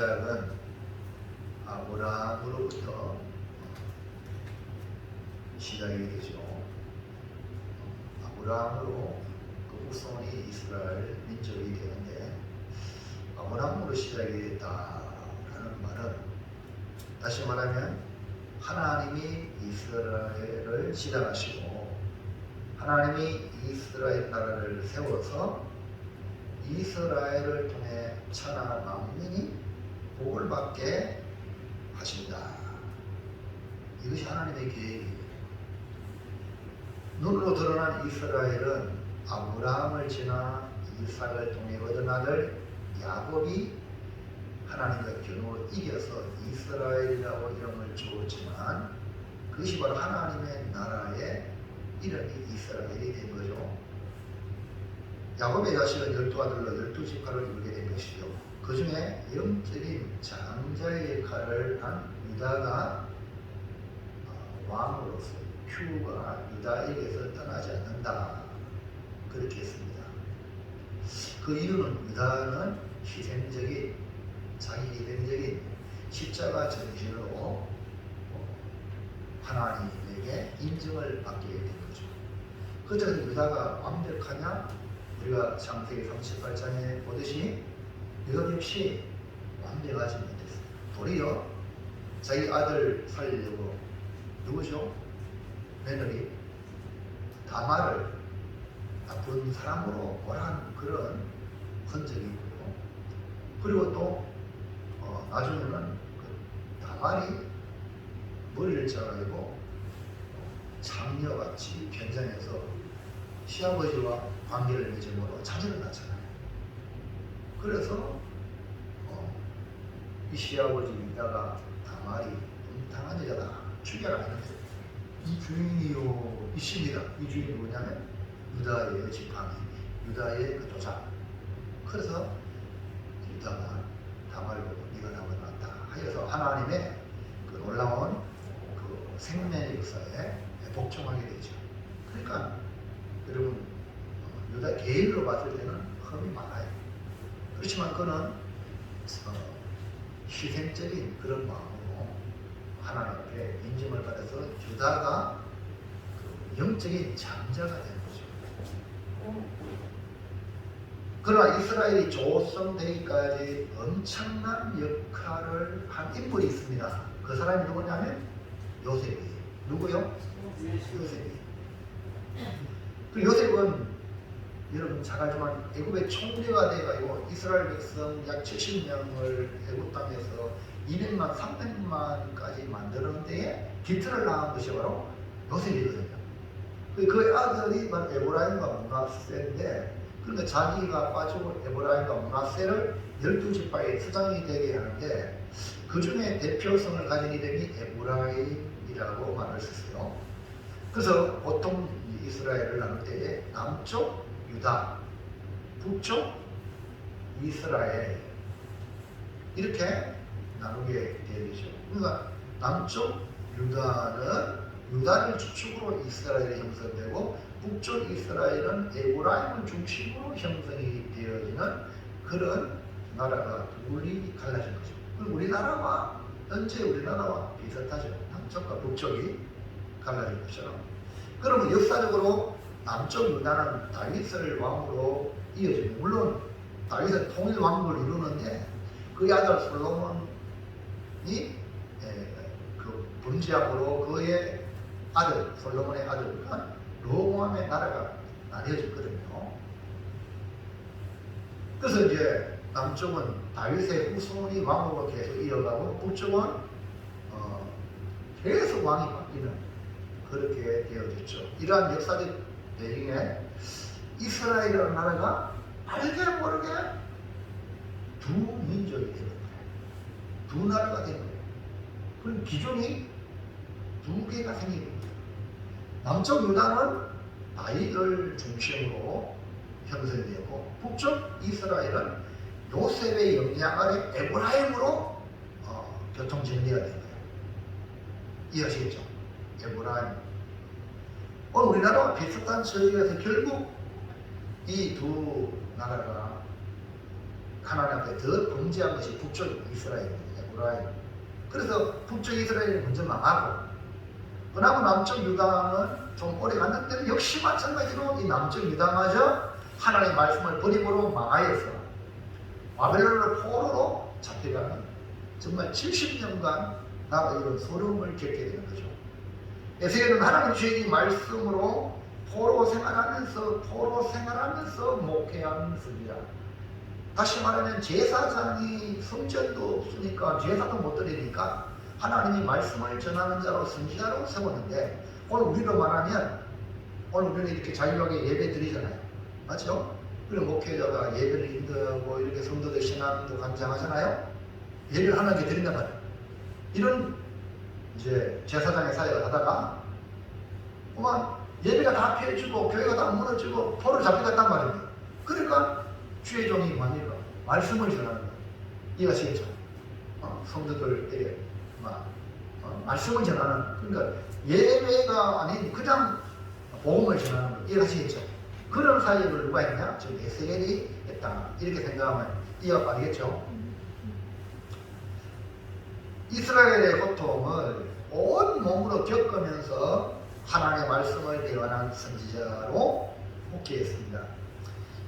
시작은 아브라함으로부터 시작이 되죠. 아브라함으로 그 후손이 이스라엘 민족이 되는데, 아브라함으로 시작이 됐다라는 말은 다시 말하면 하나님이 이스라엘을 시작하시고 하나님이 이스라엘 나라를 세워서 이스라엘을 통해 천하 만민이 복을 받게 하신다. 이것이 하나님의 계획이에요. 눈으로 드러난 이스라엘은 아브라함을 지나 이삭을 통해 얻은 아들 야곱이 하나님과 겨누어 이겨서 이스라엘이라고 이름을 주었지만, 그것이 바로 하나님의 나라의 이름이 이스라엘이 된 거죠. 야곱의 자식은 12아들로 12지파를 이루게 된 것이죠. 그 중에 영적인 장자의 역할을 한 유다가 왕으로서 큐가 유다에게서 떠나지 않는다, 그렇게 했습니다. 그 이유는 유다는 자기 희생적인 십자가 정신으로 하나님에게 인정을 받게 된 거죠. 그래서 유다가 완벽하냐? 우리가 창세기 38장에 보듯이 유다 역시 완벽하지 못했어요. 도리어 자기 아들 살리려고 누구죠? 며느리 다말을 나쁜 사람으로 몰아간 그런 흔적이 있고요. 그리고 또 나중에는 그 다말이 머리를 자르고 장녀같이 변장해서 시아버지와 관계를 맺음으로 자제를 낳잖아요. 그래서 이 시아버지 유다가 다말이 음탕한 여자다, 죽여라 했는데, 이 주인이요 있습니다. 이 주인이 뭐냐면 유다의 지팡이, 유다의 그 도장. 그래서 유다가 다말을 보고 네가 나보다 낫다 하여서 하나님의 그 놀라운 그 생명의 역사에 복종하게 되죠. 그러니까 여러분, 유다 개인으로 봤을 때는 흠이 많아요. 그렇지만 그는 희생적인 그런 마음으로 하나님 앞에 인정을 받아서 유다가 그 영적인 장자가 된 거죠. 그러나 이스라엘이 조성되기까지 엄청난 역할을 한 인물이 있습니다. 그 사람이 누구냐면 요셉이에요. 누구요? 요셉이. 그 요셉은 여러분 잘 알지만 애굽의 총리가 돼가지고 이스라엘 백성 약 70명을 애굽 땅에서 200만, 300만까지 만드는 데에 기틀을 낳은 것이 바로 요셉이거든요. 그 아들이 바로 에브라임과 므낫세인데, 그러니까 자기가 빠지고 에브라임과 므낫세를 12지파의 수장이 되게 하는데, 그 중에 대표성을 가진 이름이 에브라임이라고 말을 썼어요. 그래서 보통 이스라엘을 나눌 때에 남쪽 유다, 북쪽 이스라엘, 이렇게 나누게 되죠. 그러니까 남쪽 유다를 주축으로 이스라엘이 형성되고, 북쪽 이스라엘은 에브라임을 중심으로 형성이 되어지는 그런 나라가 둘이 갈라진 거죠. 그럼 우리나라와 현재 우리나라와 비슷하죠. 남쪽과 북쪽이 갈라진 것처럼. 그러면 역사적으로 남쪽 유다는 다윗을 왕으로 이어지고, 물론 다윗은 통일 왕국을 이루는데 그의 아들 솔로몬이 그 번제함으로 그의 아들 솔로몬의 아들과 로보암의 나라가 나뉘어졌거든요. 그래서 이제 남쪽은 다윗의 후손이 왕으로 계속 이어가고, 북쪽은 계속 왕이 바뀌는, 그렇게 되어졌죠. 이러한 역사적 배경에 이스라엘이라는 나라가 알게 모르게 두 민족이 되는 거예요. 두 나라가 되는 거예요. 그럼 기존이 두 개가 생기는 거예요. 남쪽 유다는 다윗을 중심으로 형성되었고, 북쪽 이스라엘은 요셉의 영향 아래 에브라임으로 교통정리가 된 거예요. 이해하시겠죠? 에브라임. 우리나라와 비슷한 처지에서 결국 이 두 나라가 하나님 앞에 더 범죄한 것이 북쪽 이스라엘입니다. 에브라임. 그래서 북쪽 이스라엘이 먼저 망하고, 그나마 남쪽 유다는 좀 오래 갔는데 역시 마찬가지로 이 남쪽 유다마저 하나님의 말씀을 버림으로 망하여서 바벨론으로 포로로 잡혀가는 정말 70년간 나가 이런 소름을 겪게 되는 거죠. 에스겔은 하나님 주의 말씀으로 포로 생활하면서 목회하면서입니다. 다시 말하면 제사장이 성전도 없으니까 제사도 못 드리니까 하나님이 말씀을 전하는 자로 선지자로 세웠는데, 오늘 우리로 말하면 오늘 우리는 이렇게 자유하게 예배 드리잖아요. 맞죠? 그리고 목회자가 예배를 인도하고 이렇게 성도들 신앙도 간장하잖아요. 예배를 하나님께 드린단 말이에요. 이런 이제 제사장의 사역을 하다가 그만 예배가 다 피해지고 교회가 다 무너지고 포로 잡혀갔단 말입니다. 그러니까 주의 종이 뭡니까? 말씀을 전하는 거예요. 이해하시겠죠? 성도들에게 말씀을 전하는, 그러니까 예배가 아닌 그냥 복음을 전하는 거예요. 이해하시겠죠? 그런 사역을 누가 했냐? 즉 에스겔이 했다. 이렇게 생각하면 이해가 빠르겠죠? 이스라엘의 고통을 온 몸으로 겪으면서 하나님의 말씀을 대언한 선지자로 목회했습니다.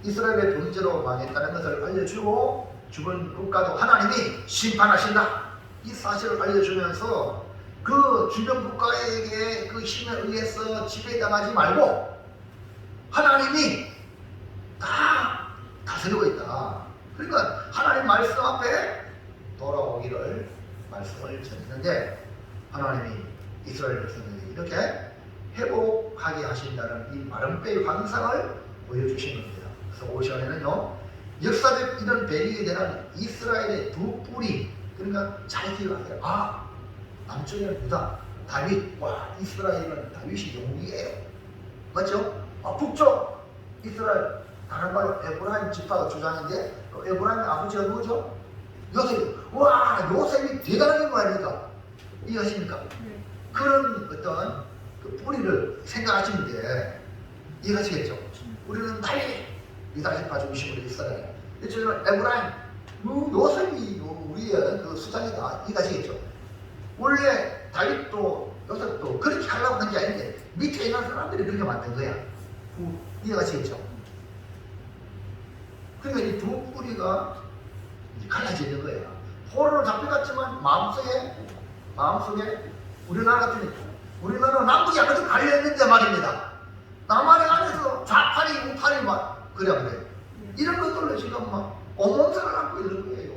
이스라엘의 범죄로 망했다는 것을 알려주고 주변 국가도 하나님이 심판하신다, 이 사실을 알려주면서 그 주변 국가에게 그 힘에 의해서 지배당하지 말고 하나님이 다 다스리고 있다. 그러니까 하나님 말씀 앞에 돌아오기를 말씀을 전했는데, 하나님이 이스라엘 백성에게 이렇게 회복하게 하신다는 이 마름빼의 환상을 보여주신 겁니다. 그래서 올 시간에는요, 역사적 이런 배경이 되는 이스라엘의 두 뿌리, 그러니까 잘 기억하세요. 남쪽에는 유다, 다윗. 와, 이스라엘은 다윗이 영웅이에요. 맞죠? 북쪽 이스라엘, 다른 말로 에브라임 지파가 주장인데, 에브라임의 아버지가 누구죠? 요셉이. 와, 요셉이 대단한 거 아닙니까? 이해하십니까? 그런 어떤 그 뿌리를 생각하시면 돼. 이해하시겠죠? 우리는 다윗, 유다 지파 중심으로 이스라엘. 이쪽에는 에브라임, 요셉이 우리의 그 수장이다. 이해하시겠죠? 원래 다윗도 요셉도 그렇게 하려고 한 게 아닌데 밑에 있는 사람들이 그렇게 만든 거야. 이해가시겠죠? 그러니까 이 두 뿌리가 갈라지는 거야. 포로로 잡혀갔지만 마음속에 우리나라 같은, 우리나라 남북이 아까도 갈려있는데 말입니다. 남한의 안에서 좌파리 우파리 막 그래 그래. 이런 것들로 지금 막 온몸살을 안고 있는 거예요.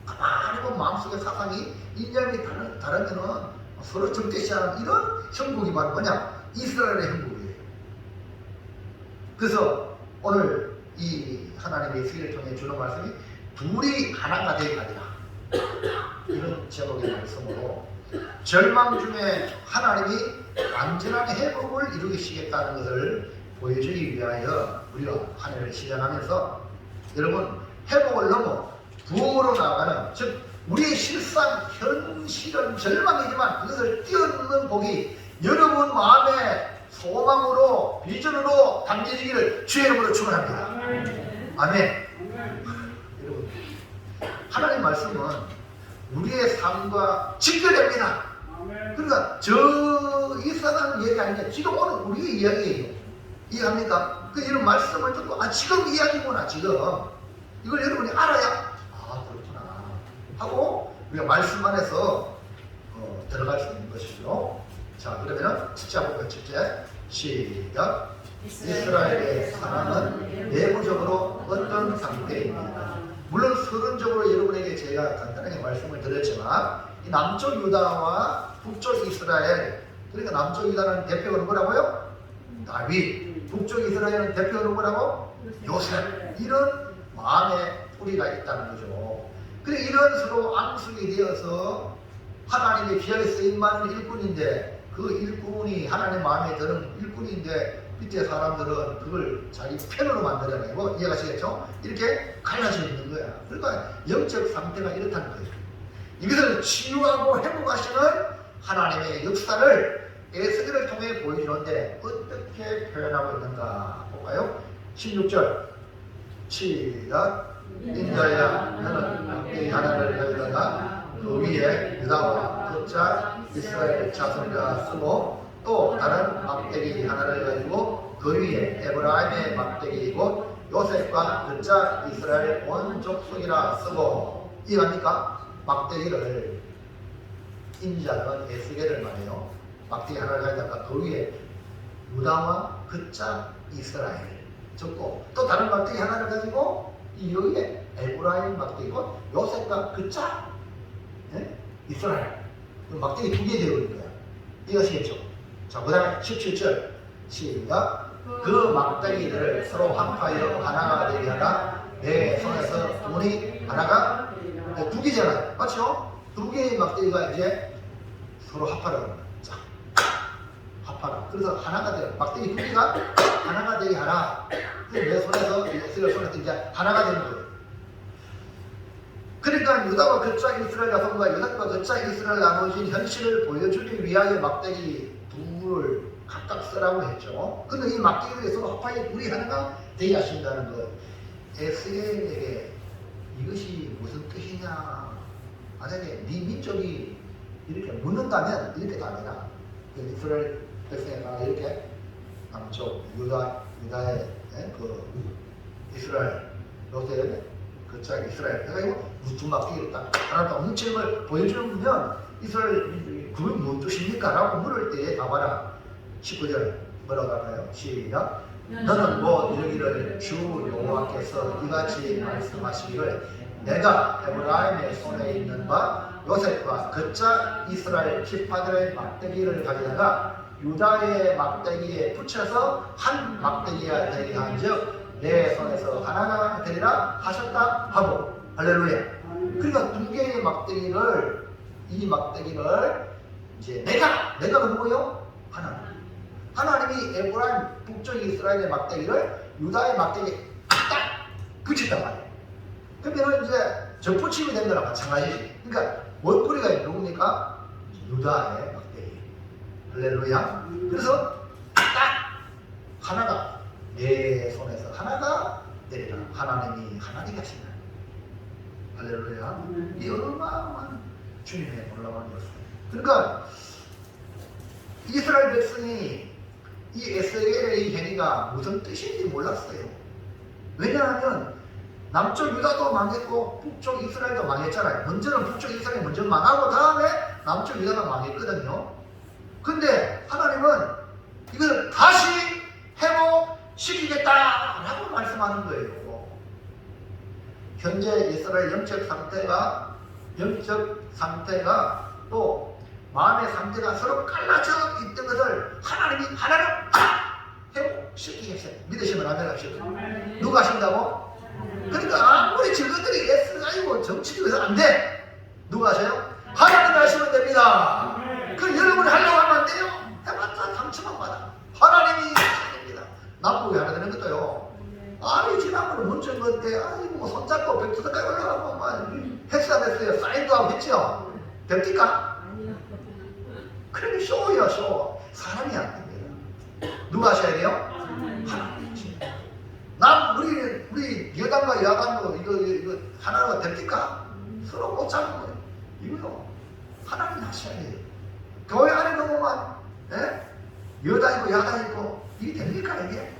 가만히 보면 마음속에 사상이 이념이 다르면은 서로 적대시하는 이런 형국이 바로 뭐냐? 이스라엘의 형국이에요. 그래서 오늘 이 하나님의 이스라엘을 통해 주는 말씀이 둘이 하나가 되게 하리라, 이런 제목의 말씀으로 절망 중에 하나님이 완전한 회복을 이루시겠다는 것을 보여주기 위하여 우리가 한 해를 시작하면서 여러분 회복을 넘어 부흥으로 나아가는, 즉 우리의 실상 현실은 절망이지만 그것을 뛰어넘는 복이 여러분 마음의 소망으로 비전으로 담겨지기를 주의 이름으로 축원합니다. 아멘. 여러분 하나님 말씀은 우리의 삶과 직결됩니다. 그러니까 저 이사가는 얘기 아니냐, 지금 오늘 우리의 이야기예요. 이해합니까? 그 이런 말씀을 듣고 지금 이야기구나, 지금 이걸 여러분이 알아야 그렇구나 하고 우리가 말씀 안에서 들어갈 수 있는 것이죠. 자, 그러면은 첫째 볼까요? 첫째, 시작. 이스라엘의 상황은 내부적으로 어떤 상태입니까? 물론 서론적으로 여러분에게 제가 간단하게 말씀을 드렸지만 이 남쪽 유다와 북쪽 이스라엘, 그러니까 남쪽 유다는 대표가 누구라고요? 다윗. 북쪽 이스라엘은 대표가 누구라고? 요셉. 이런 마음의 뿌리가 있다는 거죠. 그래 이런 서로 앙숙이 되어서 하나님의 귀하게 쓰임받는 일꾼인데, 그 일꾼이 하나님 마음에 드는 일꾼인데 밑에 사람들은 그걸 자기 편으로 만들어내고, 이해가시겠죠? 이렇게 갈라져 있는 거야. 그러니까 영적 상태가 이렇다는 거예요. 이것을 치유하고 회복하시는 하나님의 역사를 에스겔을 통해 보여주는데 어떻게 표현하고 있는가 볼까요? 16절 시작. 인자야 너는 막대기 하나를 가져다가 그 위에 유다와 걷자 이스라엘 자손이라 쓰고 또 다른 막대기 하나를 가지고 그 위에 에브라임의 막대기이고 요셉과 걷자 이스라엘 온 족속이라 쓰고 이해합니까? 막대기를 인자는 에스겔을 말해요. 막대기 하나를 가져다가 그 위에 유다와 걷자 이스라엘 적고 또 다른 막대기 하나를 가지고 이 여기에 에브라임 막대기고 요셉과 걷자 이스라엘 막대기 두 개 되어 있는 거야. 이해하시겠죠? 자, 그 다음에 17절 시작. 그 막대기들을 서로 합하여 하나가 되게 하라. 내 손에서 돈이 하나가 두 개잖아요. 맞죠? 두 개의 막대기가 이제 서로 합하라고 합니다. 자, 합하라. 그래서 하나가 되라. 막대기 두 개가 하나가 되게 하라. 내 손에서 이스라엘 손에서 이제 하나가 되는 거예요. 그러니까 유다와 걷자 이스라엘 자손과 유다와 걷자 이스라엘 나누어진 현실을 보여주기 위하여 막대기 둘을 각각 쓰라고 했죠. 근데 이 막대기를 서로 합하여 둘이 하나가 되게 하신다는 것. 에스겔에게 이것이 무슨 뜻이냐. 만약에 네 민족이 이렇게 묻는다면 이렇게 답해라. 이스라엘 백성에가 이렇게 남쪽 유다의 그 이스라엘 요새 걷자 이스라엘 해가지고 두 막대기를 딱 하나 딱 뭉치는 걸 보여주면 이스라엘 그게 뭔 뜻입니까? 라고 물을 때에 답하라. 19절 뭐라고 할까요? 시작. 너는 뭐 이러기를 주 여호와께서 이같이 말씀하시기를 내가 에브라임의 손에 있는 바 요셉과 걷자 이스라엘 지파들의 막대기를 가져다가 유다의 막대기에 붙여서 한 막대기가 되게 한즉 내 손에서 하나가 되리라 하셨다 하고 할렐루야. 그러니까 두 개의 막대기를 이 막대기를 이제 내가 누구요? 하나님이 에브라임 북쪽 이스라엘의 막대기를 유다의 막대기에 딱 붙였단 말이에요. 그러면 이제 접붙임이 된 거랑 마찬가지지. 그러니까 원뿌리가 누굽니까? 유다의 막대기. 할렐루야. 그래서 딱 하나가 내 손에서 하나가 내리라. 하나님이 하나님이 하신다. 할렐루야. 이 어마어마한 주님의 놀라운 것입니다. 그러니까 이스라엘 백성이 이 에스겔의 이 행위가 무슨 뜻인지 몰랐어요. 왜냐하면 남쪽 유다도 망했고 북쪽 이스라엘도 망했잖아요. 먼저는 북쪽 이스라엘이 먼저 망하고 다음에 남쪽 유다가 망했거든요. 근데 하나님은 이걸 다시 회복시키겠다라고 말씀하는 거예요. 현재 이스라엘 영적 상태가 또 마음의 상태가 서로 갈라져 있던 것을 하나님이 하나로 회복시키겠어요. 믿으시면 아멘 하시죠. 누가 하신다고? 그러니까 아무리 저것들이 애쓰가지고 정치적으로 안 돼. 누가 하세요? 하나님이 하시면 됩니다. 그 여러분이 하려고 하면 안 돼요. 해봤자 상처만 받아. 하나님이 하셔야 됩니다. 남북이 하나 되는 것도요. 아니 지난번에 문천 건데 아이고 손잡고 백두산까지 올라가고 막 했어야 됐어요. 사인도 하고 했죠. 됩니까? 그러니 쇼예요, 쇼. 사람이 안 됩니다. 누가 하셔야 돼요? 하나님이지. 우리 여당과 야당도 이거 하나가 됩니까? 서로 못 잡는 거예요. 이거요. 하나님 하셔야 돼요. 교회 안에 보면 여당 있고 야당 있고 이게 됩니까 이게?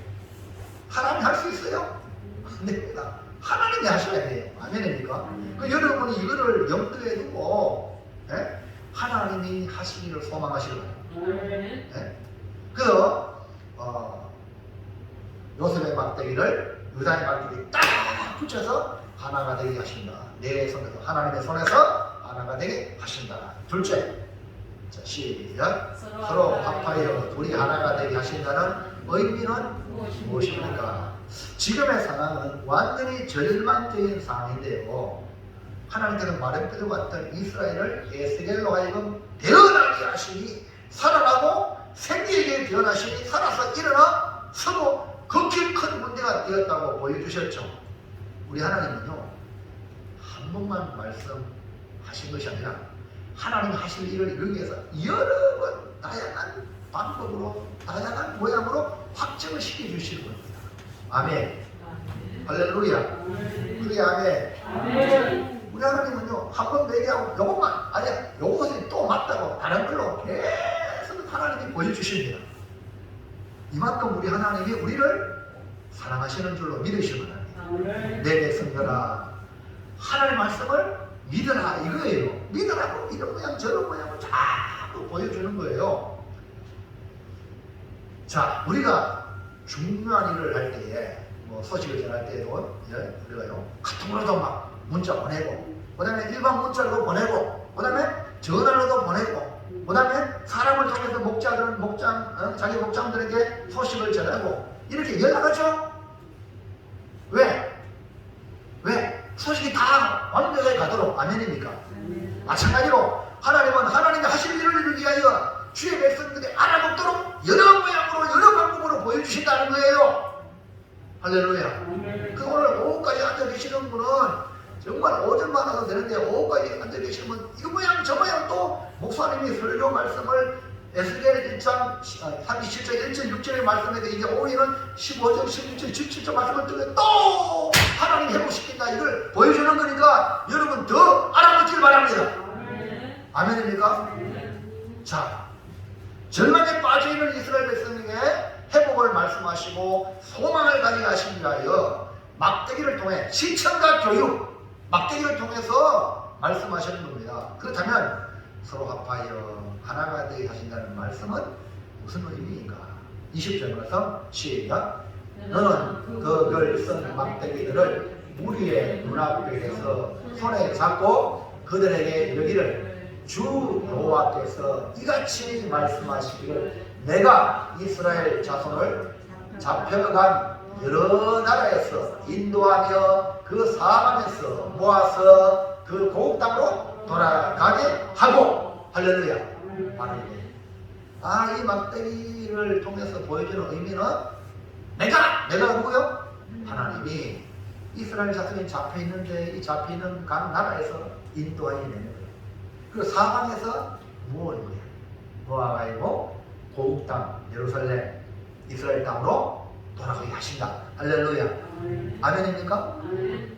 하나님이 할 수 있어요? 안 됩니다. 하나님이 하셔야 돼요. 아멘입니까? 그 여러분이 이거를 염두에 두고 하나님이 하시기를 소망하시는 거예요. 그래서 요셉의 막대기를 유다의 막대기 딱 붙여서 하나가 되게 하신다. 내 손에서 하나님의 손에서 하나가 되게 하신다. 둘째, 자 시작. 서로 합하여 둘이 하나가 되게 하신다는 의미는 무엇입니까? 지금의 상황은 완전히 절망적인 상황인데요. 하나님께서 마련뼈 같은 이스라엘을 에스겔로 하여금 태어나게 하시니 살아나고 생기에게 변하시니 살아서 일어나 서로 극히 큰 문제가 되었다고 보여주셨죠. 우리 하나님은요 한 번만 말씀하신 것이 아니라 하나님 하실 일을 이루기 위해서 여러 번 다양한 방법으로 다양한 모양으로 확정을 시켜주시는 겁니다. 아멘. 할렐루야. 그게 아멘. 우리 하나님은요, 한 번 얘기하고 요것만, 아니야, 요것이 또 맞다고 다른 걸로 계속 하나님이 보여주십니다. 이만큼 우리 하나님이 우리를 사랑하시는 줄로 믿으시면 합니다. 내 백성들아, 하나님의 말씀을 믿으라 이거예요. 믿으라고 이런 모양 저런 모양을 자꾸 보여주는 거예요. 자, 우리가 중요한 일을 할 때에 뭐 소식을 전할 때에도 우리가요 카톡으로도 막 문자 보내고, 그 다음에 일반 문자로도 보내고, 그 다음에 전화로도 보내고, 그 다음에 사람을 통해서 목자들은 자기 목장들에게 소식을 전하고 이렇게 연락하죠. 왜? 소식이 다 완벽하게 가도록. 아멘입니까? 마찬가지로 하나님은 하나님이 하실 일을 위하여 주의 백성들이 알아먹도록 여러 모양으로 여러 방법으로 보여주신다는 거예요. 할렐루야. 그 오늘 오후까지 앉아 계시는 분은 정말 오전만 와도 되는데 오후까지 앉아 계시면 이 모양 저 모양 또 목사님이 설교 말씀을 에스겔 1장 37절 1절 6절의 말씀에 대해 이제 오후에는 15절 16절 17절 말씀을 듣고 또 하나님 회복시킨다 이걸 보여주는 거니까 여러분 더 알아보길 바랍니다. 아멘입니까? 자, 절망에 빠져있는 이스라엘 백성에게 회복을 말씀하시고 소망을 가지게 하신 위하여 막대기를 통해 시청과 교육, 막대기를 통해서 말씀하시는 겁니다. 그렇다면 서로 합하여 하나가 되게 하신다는 말씀은 무슨 의미인가? 20절 말씀 시작. 너는 그걸 쓴 막대기들을 무리의 눈앞에서 손에 잡고 그들에게 이르기를 주 여호와께서 이같이 말씀하시기를 내가 이스라엘 자손을 잡혀간 여러 나라에서 인도하며 그 사방에서 모아서 그 고국 땅으로 돌아가게 하고. 할렐루야. 이 막대기를 통해서 보여주는 의미는 내가 누구요? 하나님이 이스라엘 자손이 잡혀있는데 이 잡혀있는 각 나라에서 인도하게 되는 거예요. 그리고 사방에서 모으는 거예요. 모아가지고 고국 땅 예루살렘 이스라엘 땅으로 돌아가게 하신다. 할렐루야. 아멘입니까?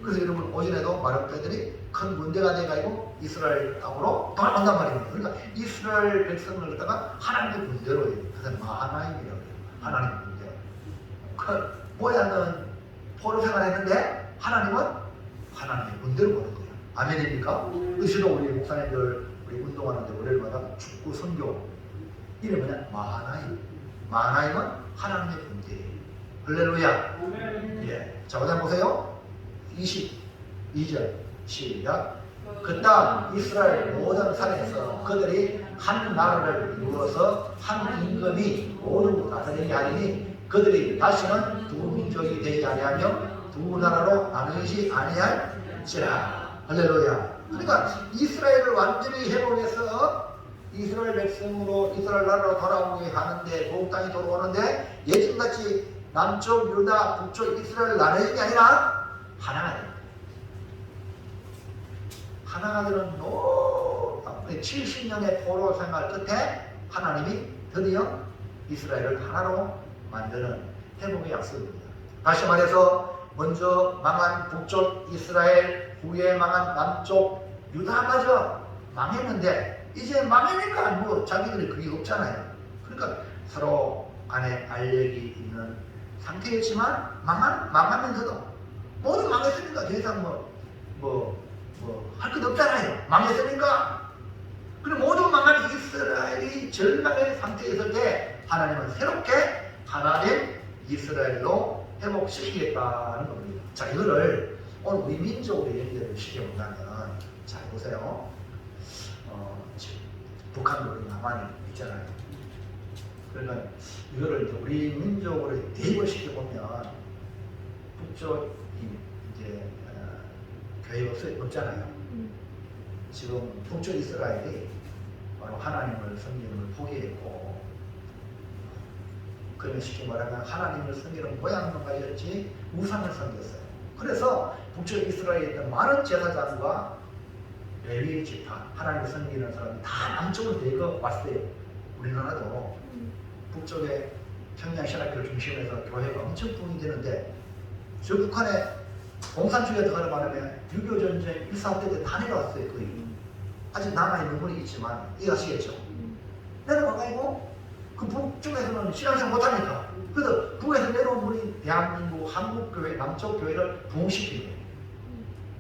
그래서 여러분 오전에도 마른 뼈들이 큰 문제가 돼가지고 이스라엘 땅으로 돌아간단 말입니다. 그러니까 이스라엘 백성을 갖다가 하나님의 문제로 해요. 그래서 마하나임이라고 해요. 하나님의 문제. 그 모야는 포로 생활했는데 하나님은 하나님의 문제로 보는 거예요. 아멘입니까? 그래서 우리 목사님들 우리 운동하는데 월요일마다 축구 선교 이름이 뭐냐? 마하나임. 마하나임은 하나님의 문제예요. 할렐루야. 예. 자, 그다음 보세요. 22절 시작. 그 땅 이스라엘 모든 산에서 그들이 한 나라를 이루어서 한 임금이 모두 다스리게 하리니 그들이 다시는 두 민족이 되지 아니하며 두 나라로 나누지 아니할지라. 할렐루야. 그러니까 이스라엘을 완전히 회복해서 이스라엘 백성으로 이스라엘 나라로 돌아오게 하는데 고국 땅이 돌아오는데 예전같이 남쪽 유다, 북쪽 이스라엘 나누는 게 아니라 하나가 됩니다. 하나가 되는 70년의 포로 생활 끝에 하나님이 드디어 이스라엘을 하나로 만드는 회복의 약속입니다. 다시 말해서 먼저 망한 북쪽 이스라엘, 후에 망한 남쪽 유다마저 망했는데 이제 망하니까 뭐 자기들이 그게 없잖아요. 그러니까 서로 간에 알력이 있는 상태였지만 망하면서도 모두 망했으니까 더 이상 할 것 없잖아요. 망했으니까. 그리고 모두 망한 이스라엘이 절망의 상태에 있을 때 하나님은 새롭게 하나님 이스라엘로 회복시키겠다는 겁니다. 자, 이거를 오늘 우리 민족으로 연결을 시켜본다면 자, 보세요. 북한도 남한이 있잖아요. 그러니까 이거를 이제 우리 민족으로 대입을 시켜보면 북쪽 이제 교회가 없잖아요. 지금 북쪽 이스라엘이 바로 하나님을 섬기는 걸 포기했고, 그러면 쉽게 말하면 하나님을 섬기는 모양만 가졌지 우상을 섬겼어요. 그래서 북쪽 이스라엘에 있던 많은 제사장과 레위 지파, 하나님을 섬기는 사람이 다 남쪽으로 내려 왔어요. 우리나라도 북쪽에 평양 신학교를 중심으로 해서 교회가 엄청 붕이 되는데 저 북한에 공산주의가 들어가는 바람에 6.25 전쟁 1.4 때 다 내려왔어요. 거의. 아직 남아있는 분이 있지만 이해하시겠죠? 내려와가지고 그 북쪽에서는 신앙생활 못하니까 그래서 북에서 내려온 분이 대한민국 한국교회 남쪽 교회를 부흥시키는 거예요.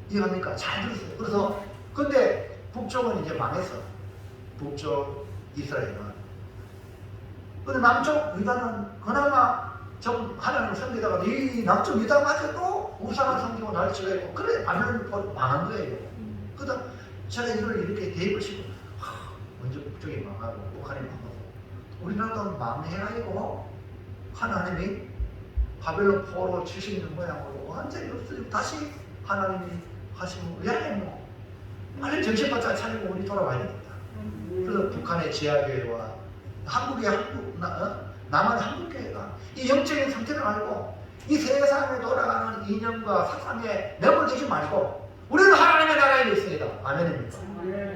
이해합니까? 잘 들으세요. 그래서 근데 북쪽은 이제 망했어. 북쪽 이스라엘은. 근데 남쪽 유다는 그나마 좀 하나님을 섬기다가 이 남쪽 유다마저도 우상을 섬기고 날치가 있고 그래 바벨론이 망한 거예요. 그래서 제가 이걸 이렇게 대입을 시고 먼저 북쪽이 망하고 북한이 망하고 우리나라도 망해가지고 하나님이 바벨론 포로 70년 모양으로 완전히 없어지고 다시 하나님이 하시면 야 뭐 빨리 정신 바짝 차리고 우리 돌아와야 되겠다. 그래서 북한의 지하교회와 한국의 남한의 한국교회가 이 영적인 상태를 알고 이 세상에 돌아가는 이념과 사상에 매몰되지 말고 우리는 하나님의 나라에 있습니다. 아멘입니까?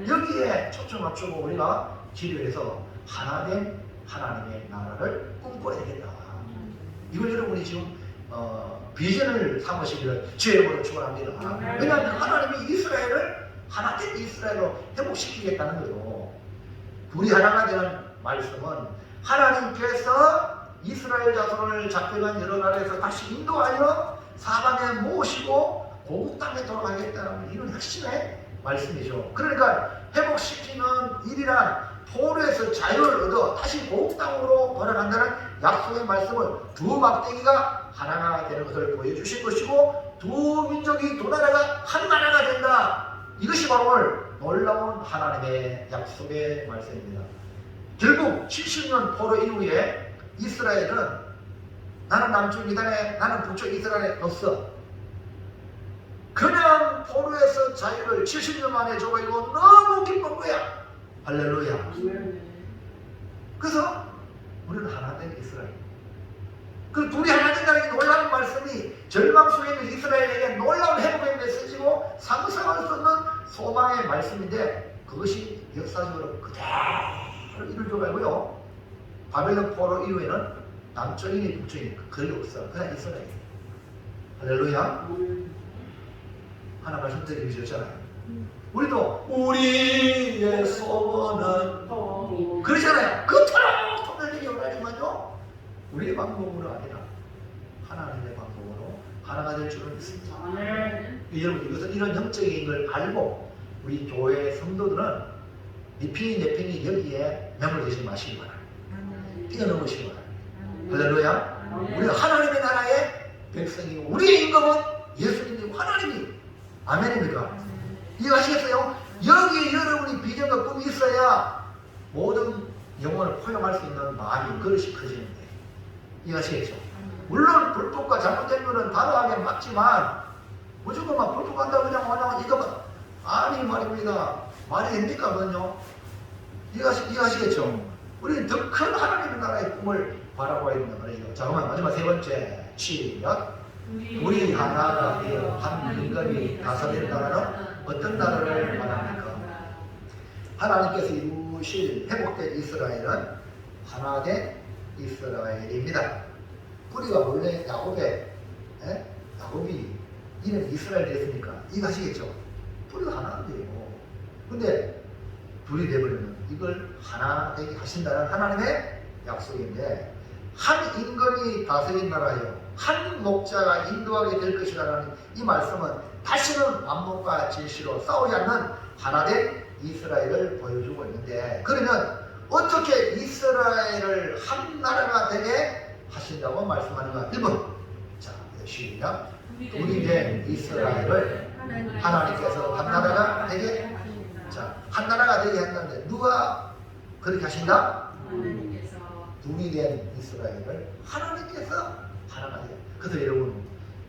여기에 초점 맞추고 우리가 기도해서 하나된 하나님의 나라를 꿈꿔야 되겠다. 이걸 여러분이 지금 비전을 삼으시기를 주의 이름으로 축원합니다. 왜냐하면 하나님이 이스라엘을 하나된 이스라엘로 회복시키겠다는 거죠. 둘이 하나가 되는 말씀은 하나님께서 이스라엘 자손을 잡혀간 여러 나라에서 다시 인도하여 사방에 모시고 고국 땅에 돌아가겠다는 이런 핵심의 말씀이죠. 그러니까 회복시키는 일이란 포로에서 자유를 얻어 다시 고국 땅으로 돌아간다는 약속의 말씀을 두 막대기가 하나가 되는 것을 보여주실 것이고 두 민족이 두 나라가 한 나라가 된다. 이것이 바로 오늘 놀라운 하나님의 약속의 말씀입니다. 결국 70년 포로 이후에 이스라엘은 나는 남쪽 이단에 나는 북쪽 이스라엘에 없어. 그냥 포로에서 자유를 70년 만에 줘가지고 너무 기쁜 거야. 할렐루야. 그래서 우리는 하나 된 이스라엘. 그 둘이 하나 된다는 게 놀라운 말씀이 절망 속에 있는 이스라엘에게 놀라운 회복의 메시지고 상상할 수 없는 소망의 말씀인데 그것이 역사적으로 그대로 이루어져가고요. 바벨론 포로 이후에는 남쪽이니 북쪽이니 거의 없어. 그냥 이스라엘. 할렐루야. 하나 말씀드리기 주셨잖아요. 우리도 우리의 소원은 그러잖아요. 그토록 통일되기 원하지만요 우리의 방법으로 아니라 하나님의 방법으로 하나가 될 줄은 믿습니다. 여러분 이것은 이런 영적인 걸 알고 우리 교회 성도들은 니핑이 내핑이 여기에 매몰되지 마시기 바랍니다. 뛰어넘으시기 바랍니다. 할렐루야. 우리는 하나님의 나라의 백성이고 우리의 임금은 예수님이고 하나님이 아멘입니까? 이해하시겠어요? 여기에 여러분이 비전과 꿈이 있어야 모든 영혼을 포용할 수 있는 마음이 그릇이 커지는 거예요. 이해하시겠죠? 물론 불법과 잘못된 거는 다르게 맞지만 무조건 막 불법한다고 그냥 원하면 이거 아니 말입니다. 말이 됩니까 그건요? 이해하시겠죠? 우리는 더 큰 하나님의 나라의 꿈을 바라보아야 된단 말이에요. 자 그러면 마지막 세 번째 시작. 우리 하나가 되어 한 인간이 다스린 나라는 어떤 나라를 말합니까? 하나님께서 이루실 회복된 이스라엘은 하나된 이스라엘입니다. 뿌리가 원래 야곱이 이는 이스라엘 됐으니까 이거 하시겠죠? 뿌리가 하나인데요. 근데 둘이 되버리면 이걸 하나 되게 하신다는 하나님의 약속인데 한 임금이 다스린 나라요 한 목자가 인도하게 될 것이라는 이 말씀은 다시는 만목과 진실로 싸우지 않는 하나된 이스라엘을 보여주고 있는데 그러면 어떻게 이스라엘을 한 나라가 되게 하신다고 말씀하는가? 1번 자 시작. 우리 된 이스라엘을 하나님께서 한 나라가 되게 한 나라가 되게 한다는데 누가 그렇게 하신다? 둘이 된 이스라엘을 하나님께서 하나가 되게. 그래서 여러분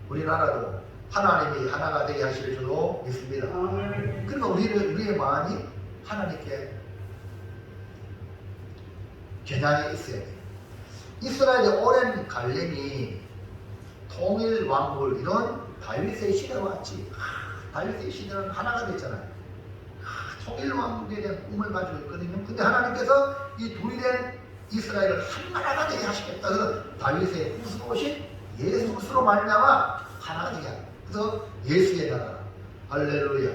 우리나라도 하나님이 하나가 되게 하실 줄로 믿습니다. 그러니까 우리의 마음이 하나님께 겨냥해 있어야 돼요. 이스라엘의 오랜 갈림이 통일 왕국 이런 다윗의 시대가 왔지. 다윗의 시대는 하나가 됐잖아요. 통일 왕국에 대한 꿈을 가지고 있거든요. 근데 하나님께서 이 둘이 된 이스라엘을 한 나라가 되게 하시겠다. 그래서 다윗의 후손 오신 예수 그리스도로 말미암아 하나가 되게 하는. 그래서 예수의 나라. 할렐루야.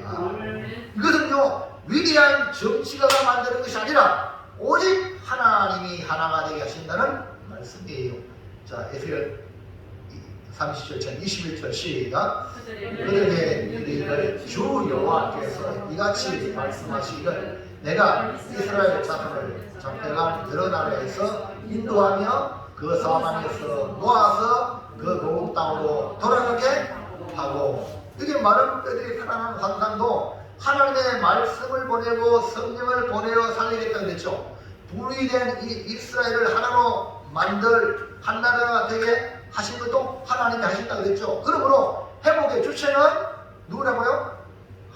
이것은요 위대한 정치가가 만드는 것이 아니라 오직 하나님이 하나가 되게 하신다는 말씀이에요. 자, 에스겔 30절 21절 시작. 그들에게 이르기를 주 여호와께서 이같이 말씀하시기를 내가 이스라엘 자손을 잡혀간 여러 나라에서 인도하며 그 사방에서 모아서 그 고국 땅으로 돌아가게 하고. 이게 마른 뼈들이 살아나는 환상도 하나님의 말씀을 보내고 성령을 보내어 살리겠다 그랬죠. 분리된 이 이스라엘을 하나로 만들 한 나라가 되게 하신 것도 하나님이 하신다 그랬죠. 그러므로 회복의 주체는 누구라고요?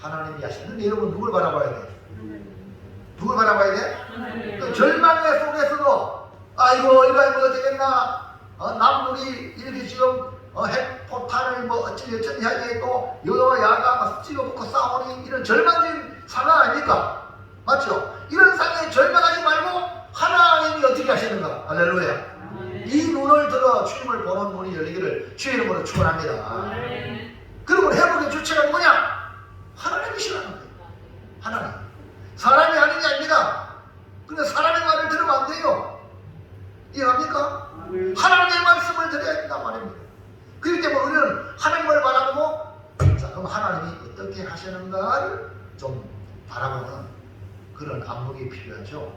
하나님이 하시는. 여러분 누굴 바라봐야 돼? 누굴 바라봐야 돼? 그 절망의 속에서도 아이고 이거 뭐 되겠나? 남북이 이렇게 지금 핵포탄을 뭐 어찌어찌 하게 또 여야가 막 찍어붙고 싸우니 이런 절망적인 상황 아닙니까? 맞죠? 이런 상황에 절망하지 말고 하나님이 어떻게 하시는가? 할렐루야. 이 눈을 들어 주님을 보는 눈이 열리기를 주의 이름으로 축원합니다. 그러면 회복의 주체가 뭐냐? 하나님이시라는 거예요. 하나님. 사람이 하는 게 아닙니다. 근데 사람의 말을 들으면 안 돼요. 이해합니까? 하나님의 말씀을 들어야 된단 말입니다. 그렇기 때문에 우리는 하나님을 바라보고 자, 그럼 하나님이 어떻게 하시는가를 좀 바라보는 그런 안목이 필요하죠.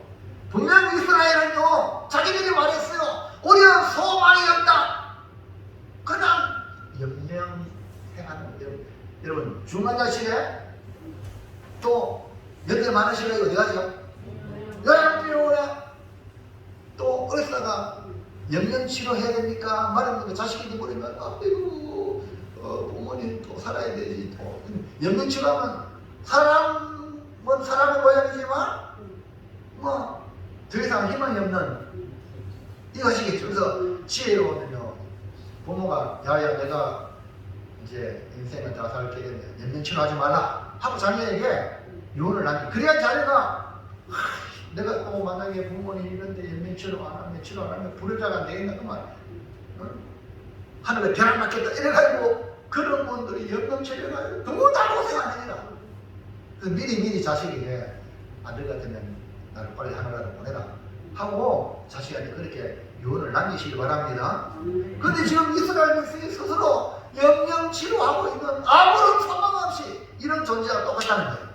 분명 이스라엘은요 자기들이 말했어요. 우리는 소망이 없다. 그냥 영명행하는. 여러분 중환자실에 또 연세 많으시면 어디 가죠? 요양병원에 또 의사가 영양치료 해야 됩니까? 말하는 자식이 버리면 아이고 부모님 또 살아야 되지. 또 영양치료하면 사람은 사람의 모양이지만 뭐 더 이상 희망이 없는 이거 하시겠죠. 그래서 지혜로우면요 부모가 야야 내가 이제 인생을 다 살게 되면 영양치료하지 말라 하고 자녀에게 유언을 하니 그래야 자녀가 내가 또 만약에 부모님 이런데 연명치료 안 하면 불효자가 안 되겠나 그 말. 하늘에 벼락 맞겠다 이래가지고 그런 분들이 연명치료가 너무나 고생 안 되니라. 미리 자식에게 아들 같으면 나를 빨리 하늘나라로 보내라 하고 자식한테 그렇게 유언을 남기시기 바랍니다. 그런데 지금 이스라엘 백성이 스스로 영영치료하고 있는 아무런 소망 없이 이런 존재와 똑같다는 거예요.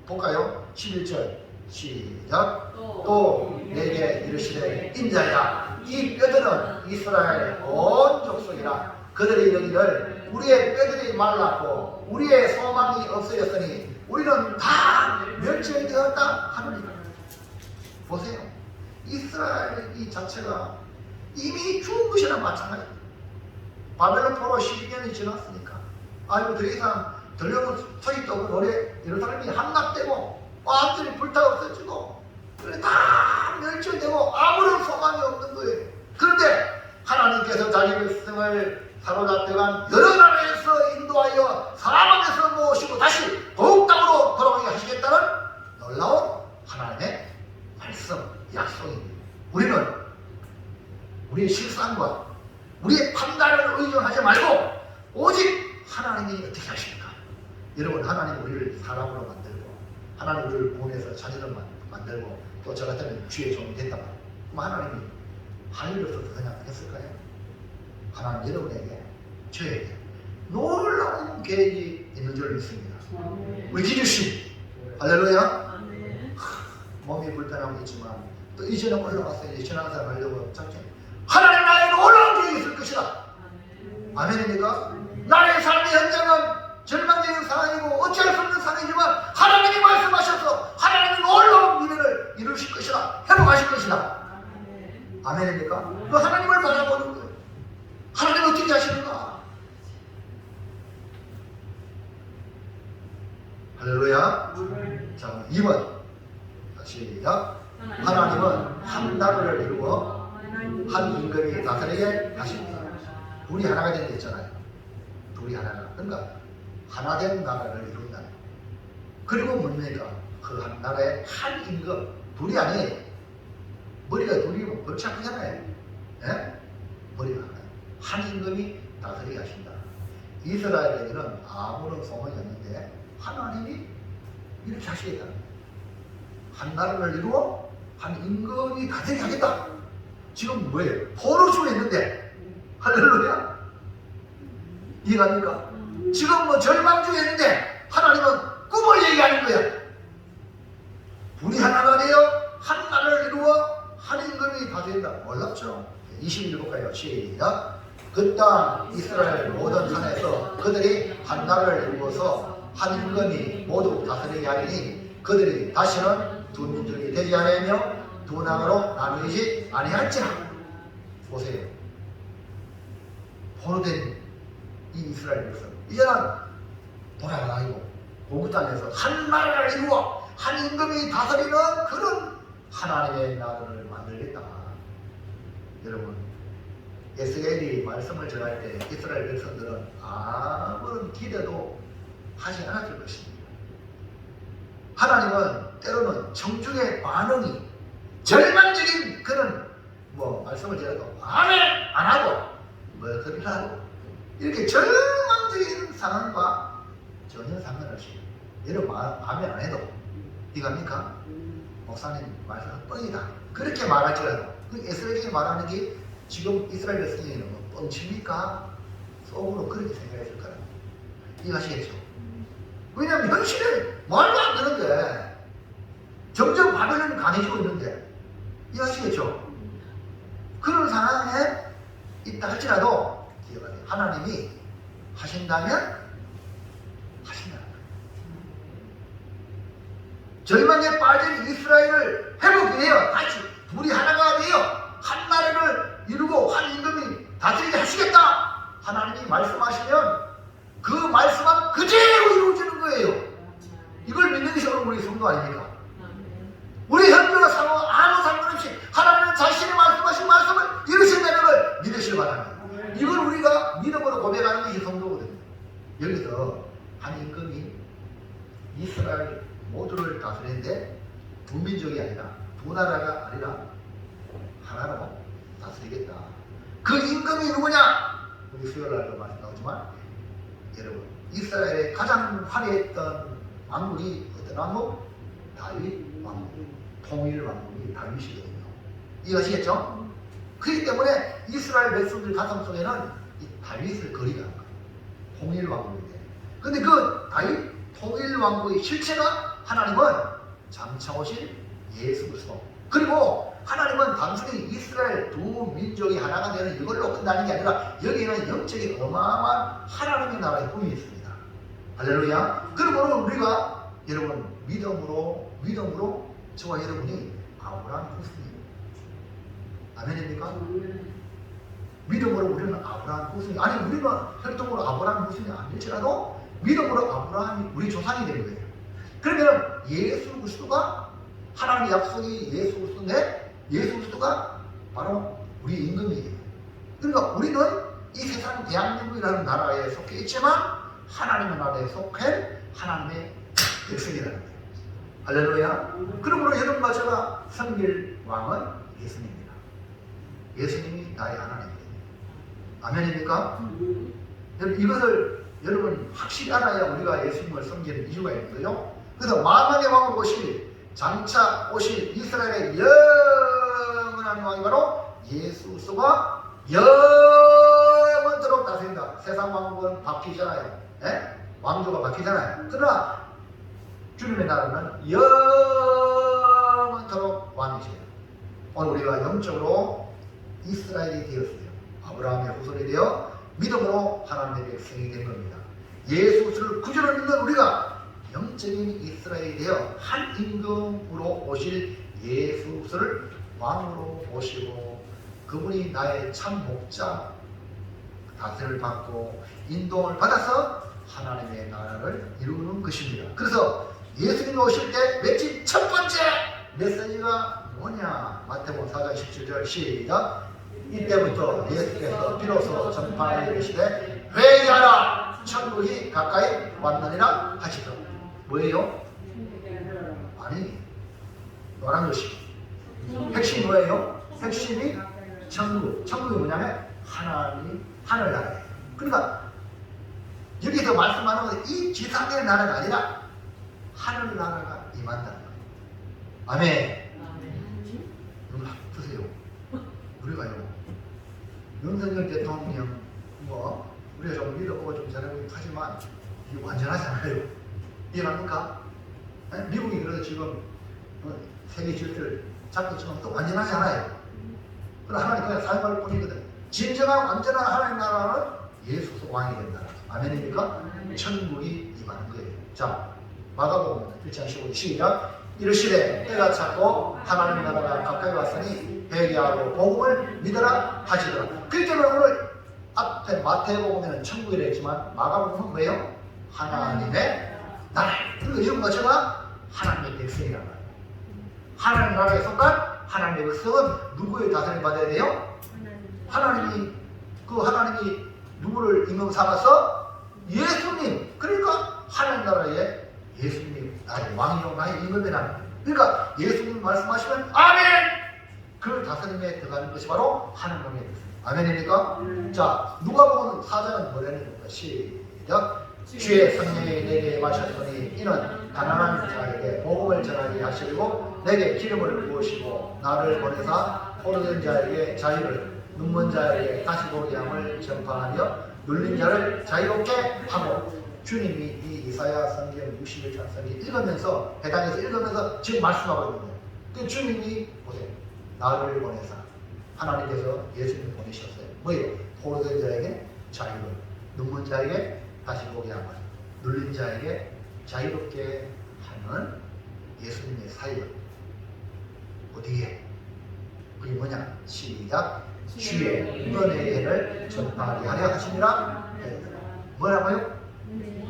볼까요? 11절 시작. 또 내게 이르시되 인자야 이 뼈들은 이스라엘 온 족속이라. 그들이 이르기를 우리의 뼈들이 말랐고 우리의 소망이 없어졌으니 우리는 다 멸절되었다 하느니라. 보세요. 이스라엘 이 자체가 이미 죽은 것이랑 마찬가지입니다. 바벨론 포로 12년이 지났으니까 아이고 더 이상 들려는 소식도 없고 노래 이런 사람이 함락되고 완전히 불타 없어지고 다 멸절되고 아무런 소망이 없는 거예요. 그런데 하나님께서 자기 백성을 사로잡혀간 여러 나라에서 인도하여 사방에서 모시고 다시 고국 땅으로 돌아오게 하시겠다는 놀라운 하나님의 말씀, 약속입니다. 우리는 우리의 실상과 우리의 판단을 의존하지 말고 오직 하나님이 어떻게 하십니까? 여러분 하나님 우리를 사람으로 만들고 하나님 우리를 구원해서 자녀를 만들고 또 저 같으면 주의 종이 된다 말이에요. 그럼 하나님이 하늘을 없어서 그냥 했을까요? 하나님 여러분에게 저에게 놀라운 계획이 있는 줄 믿습니다. 우리 기주님 할렐루야. 몸이 불편하고 있지만 또 이제는 올라가서 이제 신앙생활 하려고 작정. 하나님 나에게 놀라운 계획이 있을 것이다. 아멘입니까? 나의 삶의 현장은 절망적인 상황이고 어찌할 수 없는 상황이지만 하나님이 말씀하셔서 하나님이 놀라운 미래를 이루실 것이다. 회복하실 것이다. 아멘입니까? 그 하나님을 바라보는 거예요. 하나님 어떻게 하시는가? 할렐루야. 자, 2번 시작. 하나님은 한 나라를 이루어 한 임금이 다스리게 하십니다. 둘이 하나가 된다 했잖아요. 둘이 하나가. 그러니까 하나된 나라를 이룬다. 그리고 뭡니까? 그 한 나라의 한 임금. 둘이 아니에요. 머리가 둘이면 골치 아프잖아요. 예? 머리가 하나예요. 한 임금이 다스리게 하신다. 이스라엘에게는 아무런 소망이 없는데 하나님이 이렇게 하시겠다. 한 나라를 이루어 한 임금이 다스리게 하겠다. 지금 뭐예요? 포로중에 있는데 할렐루야. 이해갑니까? 지금 뭐 절망 중에 있는데 하나님은 꿈을 얘기하는 거야. 우리 하나가 되어 한 나라를 이루어 한 임금이 다스린다. 몰랐죠? 21절까지요. 시작. 그 땅 이스라엘 모든 산에서 그들이 한 나라를 이루어서 한 임금이 모두 다스리게 하리니 그들이 다시는 두 민족이 되지 아니하며 두 나라로 나누지 아니할지라. 보세요. 포로된 이 이스라엘 백성 이제는 돌아가고 고국 땅에서 한 나라를 이루어 한 임금이 다스리는 그런 하나님의 나라를 만들겠다. 여러분, 에스겔이 말씀을 전할 때 이스라엘 백성들은 아무런 기대도 하지 않았을 것입니다. 하나님은 때로는 청중의 반응이 절망적인 그런 말씀을 드려도 아멘 안 하고 그렇게 하고 이렇게 절망적인 상황과 전혀 상관없이 여러분 아멘 안 해도 이겁니까? 목사님 말씀은 뻥이다. 그렇게 말할지라도 에스겔이 말하는 게 지금 이스라엘 백성에게는 뻥칩니까? 속으로 그렇게 생각했을 거라. 이해하시겠죠? 왜냐하면 현실에 말도 안 되는데 점점 바벨론이 강해지고 있는데 이해하시겠죠? 그런 상황에 있다 할지라도 기억하세요. 하나님이 하신다면 하신다. 절망에 빠진 이스라엘을 회복해 위하여 다시 둘이 하나가 되어 한 나라를 이루고 한 임금이 다스리게 하시겠다. 하나님이 말씀하시면 그 말씀은 그대로 이루어지는 거예요. 이걸 믿는 것이 오늘 우리 성도 아닙니까? 우리 현재와 상호 아무 상관없이 하나님은 자신이 말씀하신 말씀을 이루신다는 걸 믿으시기 바랍니다. 이걸 우리가 믿음으로 고백하는 것이 성도거든요. 여기서 한 임금이 이스라엘 모두를 다스리는데 두 민족이 아니라 두 나라가 아니라 하나로 다스리겠다. 그 임금이 누구냐? 우리 수요일날도 말씀 나오지만 여러분 이스라엘의 가장 화려했던 왕국이 어떤 왕국? 다윗 왕국. 통일 왕국이 다윗이거든요. 이해하시겠죠? 그렇기 때문에 이스라엘 백성들 가슴 속에는 이 다윗을 그리게 한 거예요. 통일 왕국인데. 근데 그 다윗 통일 왕국의 실체가 하나님은 장차 오실 예수 그리스도. 그리고 하나님은 단순히 이스라엘 두 민족이 하나가 되는 이걸로 끝나는 게 아니라 여기에는 영적인 어마어마한 하나님의 나라의 꿈이 있습니다. 할렐루야. 그러므로 우리가 여러분 믿음으로 저와 여러분이 아브라함 후손입니다. 아멘입니까? 믿음으로 우리는 아브라함 후손이 아니 우리는 혈통으로 아브라함 후손이 아닐지라도 믿음으로 아브라함이 우리 조상이 되는 거예요. 그러면 예수 그리스도가 하나님의 약속이 예수 그리스도인데 예수 그리스도가 바로 우리 임금이에요. 그러니까 우리는 이 세상 대한민국이라는 나라에 속해 있지만 하나님의 나라에 속해 하나님의 백성이라는 거예요. 할렐루야. 그러므로 여러분과 제가 섬길 왕은 예수님입니다. 예수님이 나의 하나님입니다. 아멘입니까? 이것을 여러분 확실히 알아야 우리가 예수님을 섬기는 이유가 있는 거죠. 그래서 만왕의 왕을 오실 장차 오실 이스라엘의 영원한 왕이 바로 예수 그리스도가 영원토록 다스린다. 세상 왕국은 바뀌잖아요. 왕조가 바뀌잖아요. 그러나 주님의 나라는 영원토록 왕이세요. 오늘 우리가 영적으로 이스라엘이 되었어요. 아브라함의 후손이 되어 믿음으로 하나님의 백성이 된 겁니다. 예수 그리스도를 구주로 믿는 우리가 영적인 이스라엘이 되어 한 임금으로 오실 예수 그리스도를 왕으로 모시고 그분이 나의 참 목자 다스림을 받고 인도를 받아서 하나님의 나라를 이루는 것입니다. 그래서 예수님이 오실 때 맺힌 첫 번째 메시지가 뭐냐? 마태복음 4장 17절 시작. 이때부터 예수께서 비로소 전파하여 이르시되 회개하라 천국이 가까이 왔느니라 하시더라. 뭐예요? 아니 노란 것이 핵심이 뭐예요? 핵심이 천국이 뭐냐면 하나님 하늘나라예요. 그러니까 여기서 말씀하는 것은 이 지상의 나라가 아니라 하늘 나라가 임한다는 거예요. 아멘. 눈 뜨세요. 우리가요, 윤석열 대통령 뭐 우리가 좀 믿어보고 좀 잘해보긴 하지만 이게 완전하지 않아요. 이해합니까? 미국이 그래도 지금 세계 질서를 잡고 있지만 또 완전하지 않아요. 그럼 하나님 그냥 사용할 뿐이거든. 진정한 완전한 하나님 나라는 예수 왕이 된다. 아멘입니까? 천국이 임하는 거예요. 자, 마가복음 1장 15절 시작. 이르시되 때가 찼고 하나님 나라가 가까이 왔으니 회개하고 복음을 믿어라 하시더라. 그렇기 때문에 오늘 앞에 마태복음에는 천국이라 했지만 마가복음은 뭐예요? 하나님의 나라. 그리고 이런 것처럼 하나님의 백성이란 말이에요. 하나님 나라에 속한 하나님의 백성은 누구의 다스림 받아야 돼요? 하나님이 누구를 임금 삼아서? 예수님. 그러니까 하나님 나라에 예수님이 나의 왕이요 나의 임금이라. 그러니까 예수님 말씀하시면 아멘. 그 다스림에 들어가는 것이 바로 하나님의 백성. 아멘입니까? 자, 누가복음 4장은 뭐라는 겁니까? 시작. 주의 성령이 내게 임하셨으니 이는 가난한 자에게 복음을 전하게 하시고 내게 기름을 부으시고 나를 보내사 포로된 자에게 자유를, 눈먼 자에게 다시 보게 함을 전파하며 눌린 자를 자유롭게 하고. 주님이 이 이사야 성경 61장 성경 읽으면서 해당해서 읽으면서 지금 말씀하고 있는 거예요. 그 주님이 보세요. 나를 보내사, 하나님께서 예수님을 보내셨어요. 뭐예요? 포로된 자에게 자유를, 눈먼 자에게 다시 보게 함을, 눌린 자에게 자유롭게 하는 예수님의 사역. 어디에? 그게 뭐냐? 시작. 주의 은혜의 해를 전파하게 하려 하시니라. 뭐라고요?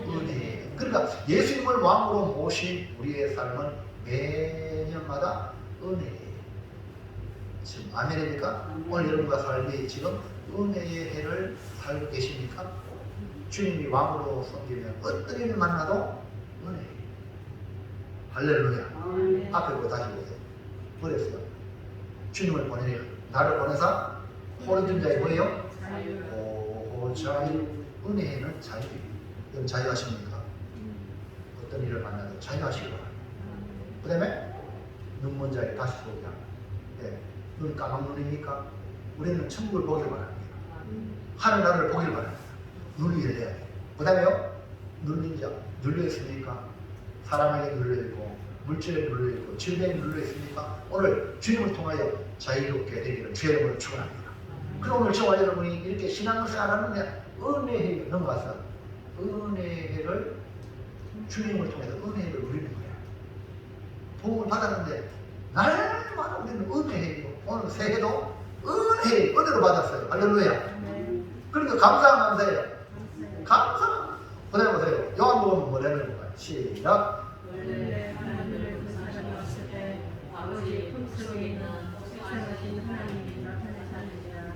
은혜. 그러니까 예수님을 왕으로 모신 우리의 삶은 매년마다 은혜예요. 지금 아멘입니까? 오늘 여러분과 삶이 지금 은혜의 해를 살고 계십니까? 주님이 왕으로 섬기면 어떤 일을 만나도 은혜예요. 할렐루야. 앞에 보고 다시 보세요. 그랬어요. 주님을 보내요. 나를 보내사 포로된 자의 뭐예요? 자유. 은혜에는 자유예요. 그럼 자유하십니까? 어떤 일을 만나도 자유하시기 바랍니다. 그 다음에 눈먼 자에게 다시 보게 합니다. 네. 눈 까만 눈입니까? 우리는 천국을 보길 바랍니다. 하늘 나라를 보길 바랍니다. 눈이 열려야 돼요. 그 다음에요, 눌린 자, 눌려있습니까? 사람에게 눌려있고 물질에 눌려있고 질병에 눌려있습니까? 오늘 주님을 통하여 자유롭게 되기를 주의 이름으로 축원합니다. 그럼 오늘 저와 여러분이 이렇게 신앙생활 하는데 은혜에 넘어가서 은혜를 주님을 통해서 은혜를 누리는 거야. 도움을 받았는데 날마다 우리는 은혜이고 오늘 새해도 은혜로 받았어요. 할렐루야. 그러니까 감사해요. 감사. 보내 보세요. 요한복음 뭐라는 건가요? 시작. 하나님을 구사하셨을 때 아버지 품속에 있는 생사하신 하나님이 나타나시느니라.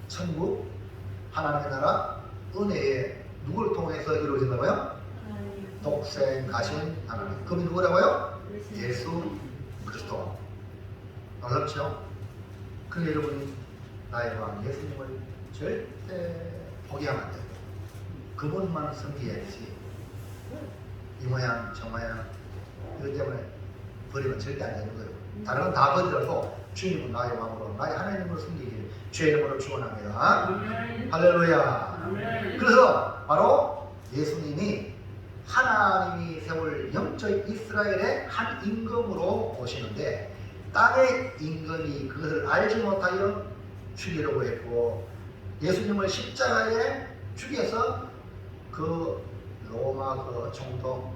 천국 하나님의 나라 은혜에 누구를 통해서 이루어진다고요? 독생 가신 하나님. 그분이 누구라고요? 예수 그리스도. 놀랍죠? 그 여러분이 나의 왕 예수님을 절대 포기하면 안 돼요. 그분만 섬기야지. 이 모양 저 모양 이것 때문에 버리면 절대 안 되는 거예요. 다른 건 다 버리더라도 주님은 나의 왕으로 나의 하나님을 섬기기를 주의 이름으로 축원합니다. 할렐루야. 그래서 바로 예수님이 하나님이 세울 영적 이스라엘의 한 임금으로 오시는데 땅의 임금이 그것을 알지 못하여 죽이려고 했고 예수님을 십자가에 죽여서 그 로마 그 총독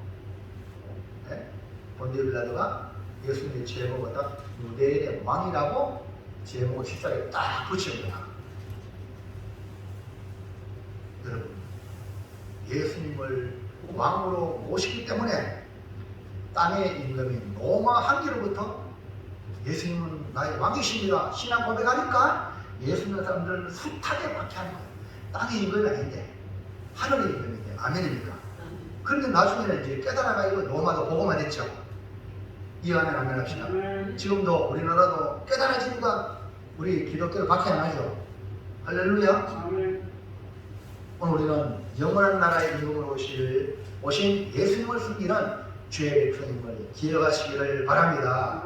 본디오 빌라도가 예수님의 제목을 딱 유대인의 왕이라고 제목을 십자가에 딱 붙이는 거야. 여러분, 예수님을 왕으로 모시기 때문에 땅의 임금인 로마 황제로부터 예수님은 나의 왕이십니다 신앙 고백하니까 예수님의 사람들을 숱하게 박해하는 거예요. 땅의 임금이 아닌데 하늘의 임금인데. 아멘입니까? 그런데 나중에는 이제 깨달아가지고 로마도 보고만 했죠. 이해하면 아멘 합시다. 지금도 우리나라도 깨달아지니까 우리 기독교를 박해 안 하죠. 할렐루야. 오늘 우리는 영원한 나라의 임금으로 오신 예수님을 섬기는 주의 백성임을 기억하시기를 바랍니다.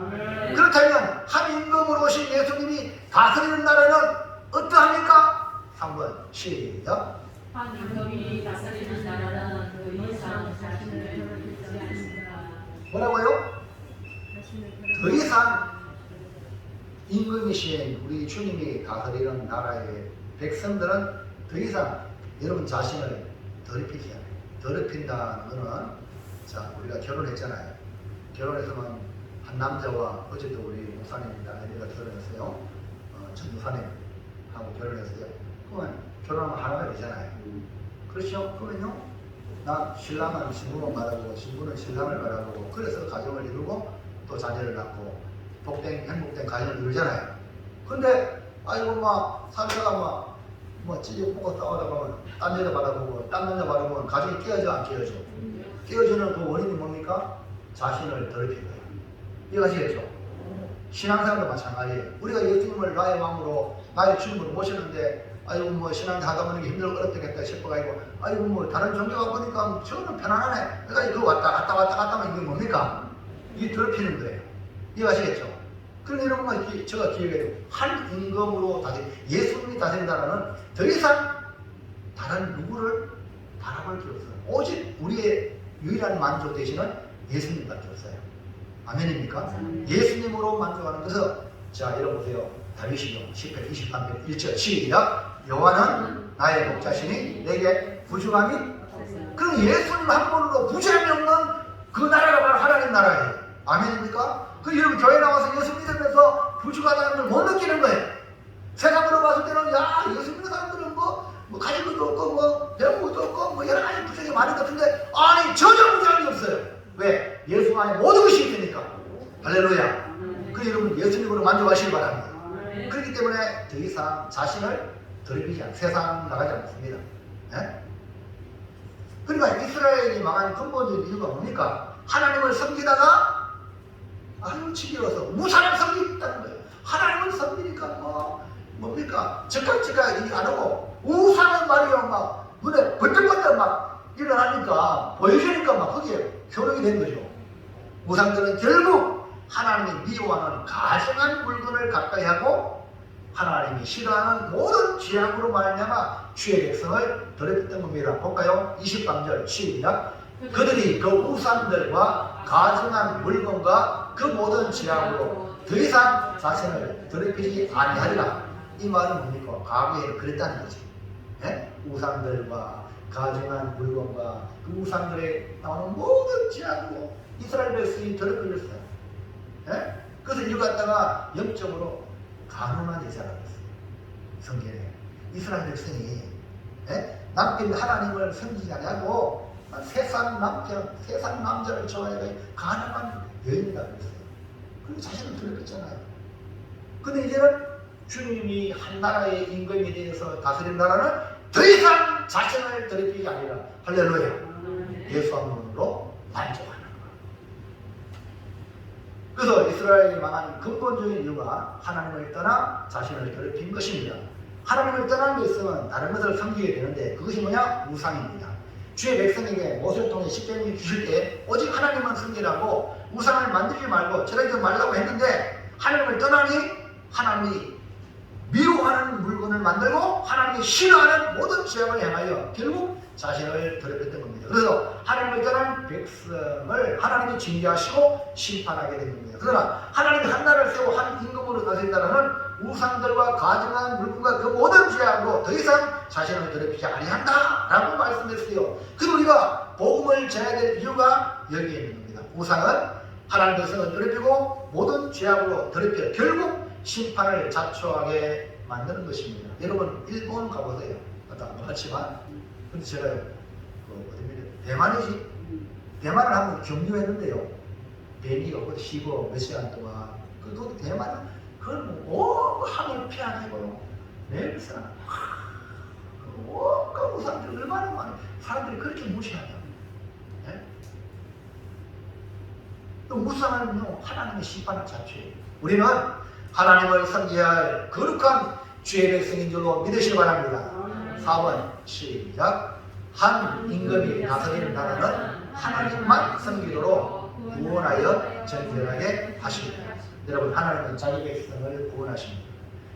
그렇다면 한 임금으로 오신 예수님이 다스리는 나라는 어떠합니까? 3번 시작. 한 임금이 다스리는 나라는 그 이상 자신을 드러내지 않습니다. 뭐라고요? 더 이상 임금이신 우리 주님이 다스리는 나라의 백성들은 더 이상 여러분 자신을 더럽히지 않아요. 더럽힌다는 것은, 자, 우리가 결혼했잖아요. 결혼해서는 한 남자와, 어제도 우리 목사님입니다. 아내가 결혼했어요. 전도사님하고 결혼했어요. 그러면 결혼하면 하나가 되잖아요. 그렇죠? 그러면요, 나 신랑은 신부만 바라보고 신부는 신랑을 바라보고, 그래서 가정을 이루고 또 자녀를 낳고 복된 행복된 가정을 이루잖아요. 근데 아이고 막 살다가 뭐 찌개 먹고 싸우다 보면 딴 여자 바라보고 딴 남자 바라보면 가정이 깨어져 안 깨어져? 깨어지는 그 원인이 뭡니까? 자신을 더럽힌 거예요. 이해가시겠죠? 신앙생활도 마찬가지예요. 우리가 예수님을 나의 왕으로 나의 주님으로 모시는데 아이고 뭐 신앙 하다 보니 힘들고 어렵겠다 싶어가지고 아이고 뭐 다른 종교가 보니까 저는 편안하네. 그러니까 이거 왔다 갔다 하면 이게 뭡니까? 이게 더럽히는 거예요. 이해가시겠죠? 그런 이런 것만 제가 기억해요. 한 임금으로 예수님이 다스린다는 더 이상 다른 누구를 바라볼 게 없어요. 오직 우리의 유일한 만족 대신은 예수님밖에 없어요. 아멘입니까? 예수님으로 만족하는 것은, 자, 여러분 보세요. 다윗이요. 10편 23편 1절 시작. 여호와는 나의 목자시니 내게 부족함이 없어요. 그럼 예수님 한 분으로 부족함이 없는 그 나라가 바로 하나님 나라예요. 아멘입니까? 그 여러분 교회 나와서 예수 믿으면서 부족하다는 걸 못 느끼는 거예요. 세상으로 봤을 때는 야 예수 믿는 사람들은 뭐 가진 것도 없고 뭐 배운 것도 없고 뭐 여러 가지 부족이 많은 것 같은데 아니 전혀 부족함이 없어요. 왜? 예수 안에 모든 것이 있으니까. 할렐루야. 그 여러분 예수님으로 만족하시기 바랍니다. 그렇기 때문에 더 이상 자신을 더럽히지 않고 세상 나가지 않습니다. 네? 그러니까 이스라엘이 망한 근본적인 이유가 뭡니까? 하나님을 섬기다가 아유 지겨워서 우상을 섬기겠다는 거예요. 하나님을 섬기니까 뭡니까? 즉각 안 하고 우상은 말이요 막 눈에 번쩍번쩍 막 일어나니까 보여주니까 막 거기에 효력이 된 거죠. 우상들은 결국 하나님이 미워하는 가증한 물건을 가까이 하고 하나님이 싫어하는 모든 죄악으로 말미암아 주의 백성을 더럽혔던 겁니다. 볼까요? 23절 시작. 그들이 그 우상들과 가증한 물건과 그 모든 죄악으로 더 이상 자신을 더럽히지 아니하리라. 이 말은 뭡니까? 과거에 그랬다는 거죠. 예? 우상들과 가증한 물건과 그 우상들에 나오는 모든 죄악으로 이스라엘 백성이 더럽혀졌어요. 예? 그래서 이걸 갖다가 영적으로 가늠한 여자라고 했어요. 성경에 이스라엘 백성이 남편 하나님을 섬기지 않냐고 세상 남자를 좋아해서 가늠한 여인이라고 했어요. 그리고 자신을 더럽혔잖아요. 근데 이제는 주님이 한 나라의 임금에 대해서 다스린 나라는 더 이상 자신을 더럽히지 아니라 할렐루야. 예수 한 분으로 만족하는 거예요. 그래서 이스라엘이 망한 근본적인 이유가 하나님을 떠나 자신을 더럽힌 것입니다. 하나님을 떠난 백성은 다른 것을 섬기게 되는데 그것이 뭐냐? 우상입니다. 주의 백성에게 모세를 통해 십계명을 주실 때 오직 하나님만 섬기라고 우상을 만들지 말고 저러지 말라고 했는데 하나님을 떠나니 하나님이 미워하는 물건을 만들고 하나님이 싫어하는 모든 죄악을 행하여 결국 자신을 더럽혔던 겁니다. 그래서 하나님을 떠난 백성을 하나님이 징계하시고 심판하게 된 겁니다. 그러나 하나님이 한 나라를 세우고 한 임금으로 다스린다는 우상들과 가증한 물건과 그 모든 죄악으로 더 이상 자신을 더럽히지 아니한다 라고 말씀했어요. 그래서 우리가 복음을 전해야 될 이유가 여기에 있는 겁니다. 우상은 하나님 백성을 더럽히고 모든 죄악으로 더럽혀 결국 심판을 자초하게 만드는 것입니다. 여러분 일본 가보세요. 아까 말했지만 근데 제가요 대만이지 대만을 한번 경유했는데요. 비행기가 어디 쉬고 몇 시간 동안 그 대만은 그걸 뭐 하늘 피하고요. 매일 사람 온갖 우상들 얼마나 많이 사람들이 그렇게 무시하냐. 네? 또 우상은요 하나님의 심판을 자초해요. 우리는 하나님을 섬겨야 할 거룩한 주의 백성인 줄로 믿으시기 바랍니다. 4번 시작. 한 임금이 다스리는 나라는 하나님만 섬기도록 구원하여 정결하게 하십니다. 여러분, 하나님은 자기 백성을 구원하십니다.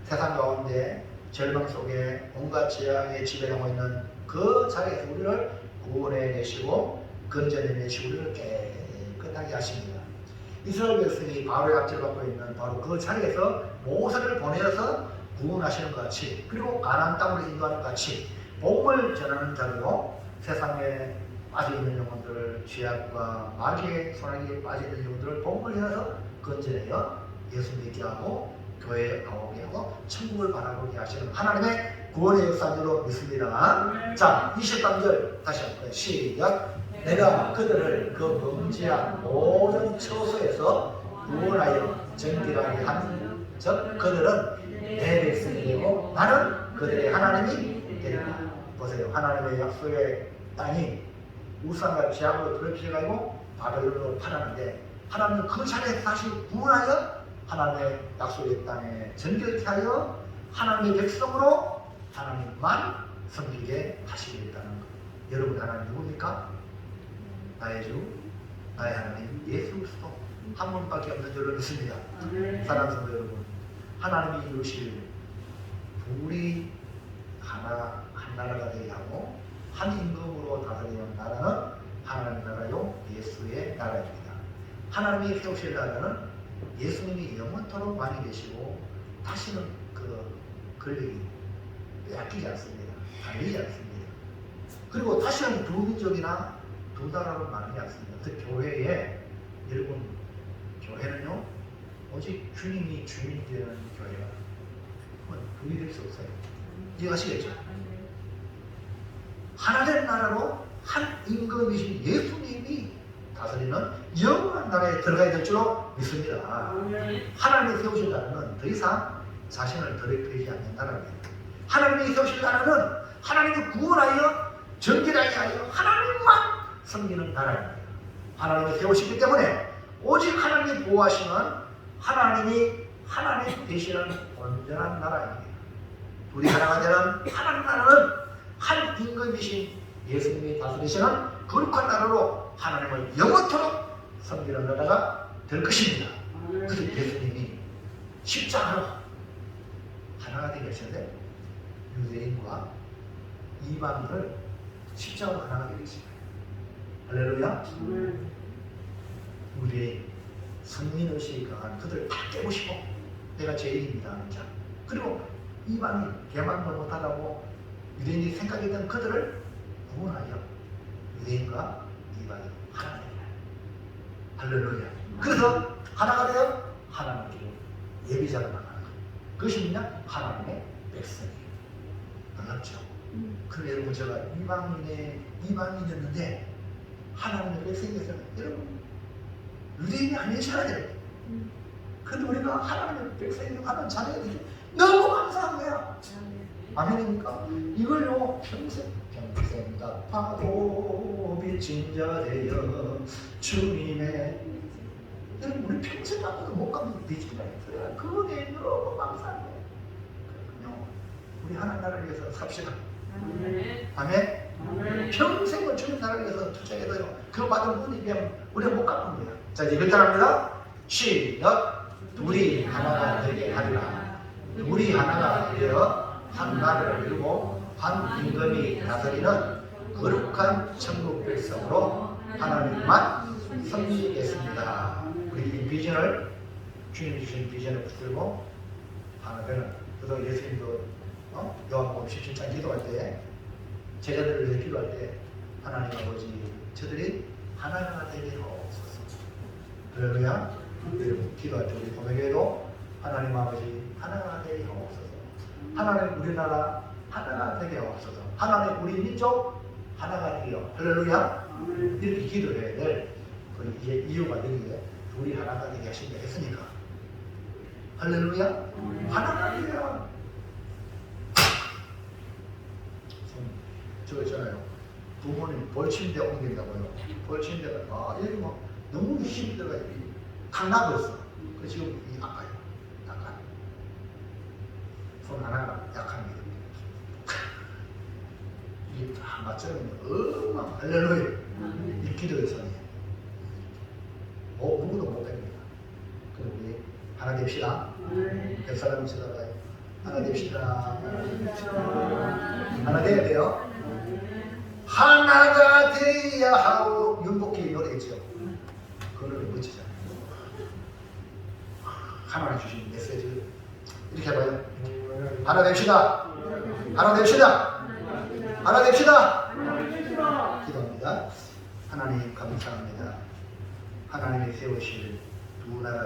세상 가운데 절망 속에 온갖 재앙에 지배당하고 있는 그 자리에서 우리를 구원해내시고 건져내시고 우리를 깨끗하게 하십니다. 이스라엘 백성이 바로의 압제를 받고 있는 바로 그 자리에서 모세를 보내어서 구원하시는 것 같이, 그리고 가나안 땅으로 인도하는 것 같이 복음을 전하는 자로 세상에 빠져있는 영혼들을, 죄악과 마귀의 소나기에 빠져있는 영혼들을 복음을 전해서 건져내어 예수 믿게 하고 교회에 나오게 하고 천국을 바라보게 하시는 하나님의 구원의 역사인 줄로 믿습니다. 자, 23절 다시 한번 시작. 내가 그들을 그 범죄한 모든 처소에서 구원하여 정결하게 한 즉 그들은 내 백성이 되고 나는 그들의 하나님이 되리라. 보세요. 하나님의 약속의 땅이 우상과 죄악으로 더럽혀가지고 바벨론으로 팔았는데 하나님은 그 자리에서 다시 구원하여 하나님의 약속의 땅에 정결케 하여 하나님의 백성으로 하나님만 섬기게 하시겠다는 것. 여러분, 하나님 누굽니까? 나의 주, 나의 하나님 예수 그리스도 한 분밖에 없는 줄로 믿습니다. 사랑하는 성도 여러분, 하나님이 이루실 둘이 하나, 한 나라가 되게 하고 한 임금으로 다스리는 나라는 하나님 나라요 예수의 나라입니다. 하나님이 세우실 나라는 예수님이 영원토록 많이 계시고 다시는 그 권력이 빼앗기지 않습니다. 달리지 않습니다. 그리고 다시는 두 민족이나 두 나라로 나누지 않습니다. 그 교회에, 여러분, 교회는요 오직 주님이 주인이 되는 교회가 둘이 될 수 없어요. 이해하시겠죠? 하나님 나라로 한 임금이신 예수님이 다스리는 영원한 나라에 들어가야 될 줄로 믿습니다. 하나님이 세우실 나라는 더 이상 자신을 더럽히지 않는 나라입니다. 하나님이 세우실 나라는 하나님을 구원하여 정결하게 하여 하나님만 섬기는 나라입니다. 하나님이 세우시기 때문에 오직 하나님이 보호하시는 하나님이 하나님 되시는 온전한 나라입니다. 둘이 하나가 되는 하나님 나라는 한 임금이신 예수님이 다스리시는 거룩한 나라로 하나님을 영원토록 섬기는 나라가 될 것입니다. 그래서 예수님이 십자가로 하나가 되게 하셨는데 유대인과 이방인을 십자가로 하나가 되게 하십니다. 할렐루야. 우리의 성민의식이 강한 그들을 다 깨고 싶어 내가 죄인입니다 하는 자, 그리고 이방인 개만도 못하다고 유대인이 생각했던 그들을 구원하여 유대인과 이방인 하나 되라. 할렐루야. 그래서 하나가 되어 하나님께로 예비자로 나가는 것. 그것이 뭐냐? 하나님의 백성이에요. 놀랍죠? 그럼 여러분, 제가 이방인이었는데 하나님의 백성이 되잖아요. 여러분, 유대인이 아니잖아요. 근데 우리가 하나님의 백성이 하는 자녀가 되죠. 너무 감사한 거야. 아멘입니까? 이걸요 평생 답하고 비친 자 되어 주님의, 여러분, 우리 평생 답하고 못 가면 비친 자 있어요. 그게 너무 감사한 거예요. 그렇군요. 우리 하나님 나라를 위해서 삽시다. 아멘. 평생을 주님 나라를 위해서 투자해서요 그 받은 은혜에 비하면 우리가 못 갚는 거예요. 자, 이제 결단합니다. 시작. 둘이 하나가 되게 하리라. 둘이 하나가 되어 한 나라를 이루고 한 임금이 다스리는 거룩한 천국 백성으로 하나님만 섬기겠습니다. 우리 이 비전을, 주님이 주신 비전을 붙들고 하나 되는. 그래서 예수님도 요한복음 17장 기도할 때, 제자들을 위해서 기도할 때, 하나님 아버지, 저들이 하나가 되게 하옵소서. 할렐루야. 여러분, 기도할 때 우리 고백에도 하나님 아버지 하나가 되게 하옵소서. 하나님 우리나라 하나가 되게 하옵소서. 하나님 우리 민족 하나가 되게 하옵소서. 할렐루야. 이렇게 기도해야 될 그 이유가 되는데, 우리 하나가 되게 하신다 했으니까. 할렐루야. 하나가 되게 하옵소서. 저 있잖아요. 부모님 벌침대 옮긴다고요. 벌침대가 여기 뭐 너무 힘이 들어가지고 탁 나버렸어. 그 지금 이 아파요. 약간 손 하나가 약합니다. 이게 다 맞춰면 할렐루야. 이 기도의 선이에요. 누구도 못 됩니다. 그럼 우리 하나 됩시다. 옆 사람 쳐다봐요. 하나 됩시다. 하나 돼야 돼요. 하나가 돼야 하고 윤복희 노래죠. 그 노래 멋지잖아요. 하나님 주신 메시지 이렇게 해봐요. 하나 됩시다. 하나 됩시다. 하나 됩시다. 기도합니다. 하나님 감사합니다. 하나님이 세우신 두 나라를